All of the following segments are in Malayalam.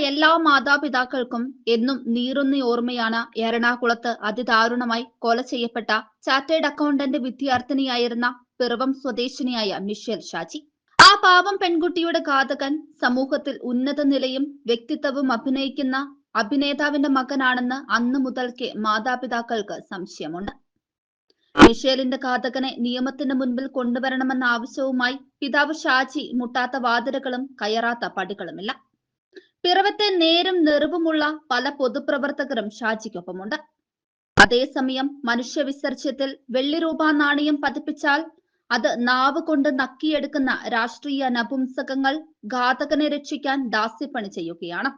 എല്ലാ മാതാപിതാക്കൾക്കും എന്നും നീറുന്ന ഓർമ്മയാണ് എറണാകുളത്ത് അതിദാരുണമായി കൊല ചെയ്യപ്പെട്ട ചാർട്ടേഡ് അക്കൗണ്ടന്റ് വിദ്യാർത്ഥിനിയായിരുന്ന പിറവം സ്വദേശിനിയായ മിഷേൽ ഷാജി. ആ പാവം പെൺകുട്ടിയുടെ ഘാതകൻ സമൂഹത്തിൽ ഉന്നത നിലയും വ്യക്തിത്വവും അഭിനയിക്കുന്ന അഭിനേതാവിന്റെ മകനാണെന്ന് അന്നു മുതൽക്കേ മാതാപിതാക്കൾക്ക് സംശയമുണ്ട്. മിഷേലിന്റെ ഘാതകനെ നിയമത്തിന് മുൻപിൽ കൊണ്ടുവരണമെന്ന ആവശ്യവുമായി പിതാവ് ഷാജി മുട്ടാത്ത വാതിലുകളും കയറാത്ത പടികളുമില്ല. പിറവത്തെ നേരും നെറിവുമുള്ള പല പൊതുപ്രവർത്തകരും ഷാജിക്കൊപ്പമുണ്ട്. അതേസമയം മനുഷ്യവിസർജ്യത്തിൽ വെള്ളിരൂപ നാണയം പതിപ്പിച്ചാൽ അത് നാവ് കൊണ്ട് നക്കിയെടുക്കുന്ന രാഷ്ട്രീയ നപുംസകങ്ങൾ ഘാതകനെ രക്ഷിക്കാൻ ദാസ്യപ്പണി ചെയ്യുകയാണ്.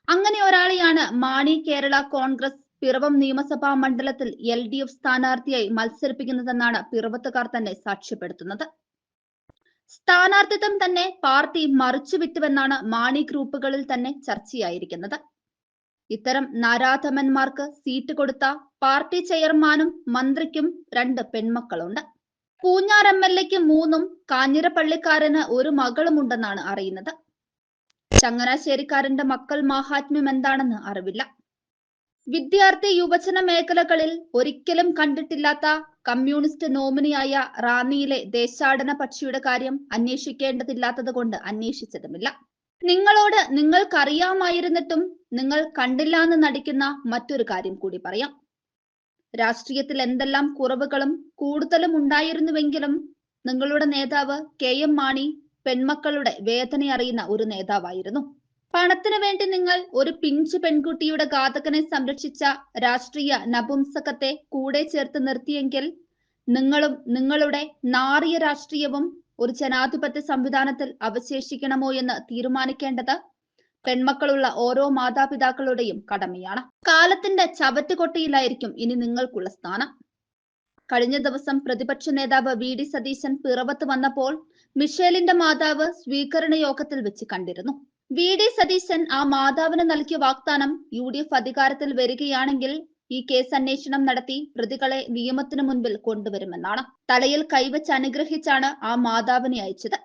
അങ്ങനെ ഒരാളെയാണ് മാണി കേരള കോൺഗ്രസ് പിറവം നിയമസഭാ മണ്ഡലത്തിൽ LDF സ്ഥാനാർത്ഥിയായി മത്സരിപ്പിക്കുന്നതെന്നാണ് പിറവത്തുകാർ തന്നെ സാക്ഷ്യപ്പെടുത്തുന്നത്. സ്ഥാനാർത്ഥിത്വം തന്നെ പാർട്ടി മറിച്ചുവിട്ടുവെന്നാണ് മാണി ഗ്രൂപ്പുകളിൽ തന്നെ ചർച്ചയായിരിക്കുന്നത്. ഇത്തരം നരാധമന്മാർക്ക് സീറ്റ് കൊടുത്ത പാർട്ടി ചെയർമാനും മന്ത്രിക്കും 2 പെൺമക്കളുണ്ട്. പൂഞ്ഞാർ MLAക്ക് 3ഉം കാഞ്ഞിരപ്പള്ളിക്കാരന് 1 മകളുമുണ്ടെന്നാണ് അറിയുന്നത്. ചങ്ങനാശ്ശേരിക്കാരന്റെ മക്കൾ മാഹാത്മ്യം എന്താണെന്ന് അറിവില്ല. വിദ്യാർത്ഥി യുവജന മേഖലകളിൽ ഒരിക്കലും കണ്ടിട്ടില്ലാത്ത കമ്മ്യൂണിസ്റ്റ് നോമിനിയായ റാന്നിയിലെ ദേശാടന പക്ഷിയുടെ കാര്യം അന്വേഷിക്കേണ്ടതില്ലാത്തത് കൊണ്ട് അന്വേഷിച്ചതുമില്ല. നിങ്ങളോട് നിങ്ങൾക്കറിയാമായിരുന്നിട്ടും നിങ്ങൾ കണ്ടില്ലാന്ന് നടിക്കുന്ന മറ്റൊരു കാര്യം കൂടി പറയാം. രാഷ്ട്രീയത്തിൽ എന്തെല്ലാം കുറവുകളും കൂടുതലും ഉണ്ടായിരുന്നുവെങ്കിലും നിങ്ങളുടെ നേതാവ് KM മാണി പെൺമക്കളുടെ വേദന അറിയുന്ന ഒരു നേതാവായിരുന്നു. പണത്തിന് വേണ്ടി നിങ്ങൾ ഒരു പിഞ്ചു പെൺകുട്ടിയുടെ ഘാതകനെ സംരക്ഷിച്ച രാഷ്ട്രീയ നപുംസകത്തെ കൂടെ ചേർത്ത് നിർത്തിയെങ്കിൽ നിങ്ങളും നിങ്ങളുടെ നാറിയ രാഷ്ട്രീയവും ഒരു ജനാധിപത്യ സംവിധാനത്തിൽ അവശേഷിക്കണമോ എന്ന് തീരുമാനിക്കേണ്ടത് പെൺമക്കളുള്ള ഓരോ മാതാപിതാക്കളുടെയും കടമയാണ്. കാലത്തിന്റെ ചവറ്റുകൊട്ടയിലായിരിക്കും ഇനി നിങ്ങൾക്കുള്ള സ്ഥാനം. കഴിഞ്ഞ ദിവസം പ്രതിപക്ഷ നേതാവ് VD സതീശൻ പിറവത്ത് വന്നപ്പോൾ മിഷേലിന്റെ മാതാവ് സ്വീകരണ യോഗത്തിൽ വെച്ച് കണ്ടിരുന്നു. VD സതീശൻ ആ മാതാവിന് നൽകിയ വാഗ്ദാനം UDF അധികാരത്തിൽ വരികയാണെങ്കിൽ ഈ കേസ് അന്വേഷണം നടത്തി പ്രതികളെ നിയമത്തിനു മുൻപിൽ കൊണ്ടുവരുമെന്നാണ്. തലയിൽ കൈവച്ച് അനുഗ്രഹിച്ചാണ് ആ മാതാവിനെ അയച്ചത്.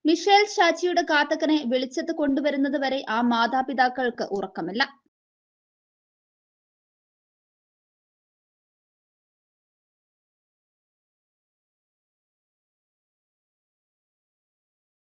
മിഷേൽ ഷാജിയുടെ ഘാതകനെ വെളിച്ചത്ത് കൊണ്ടുവരുന്നത് വരെ ആ മാതാപിതാക്കൾക്ക് ഉറക്കമില്ല.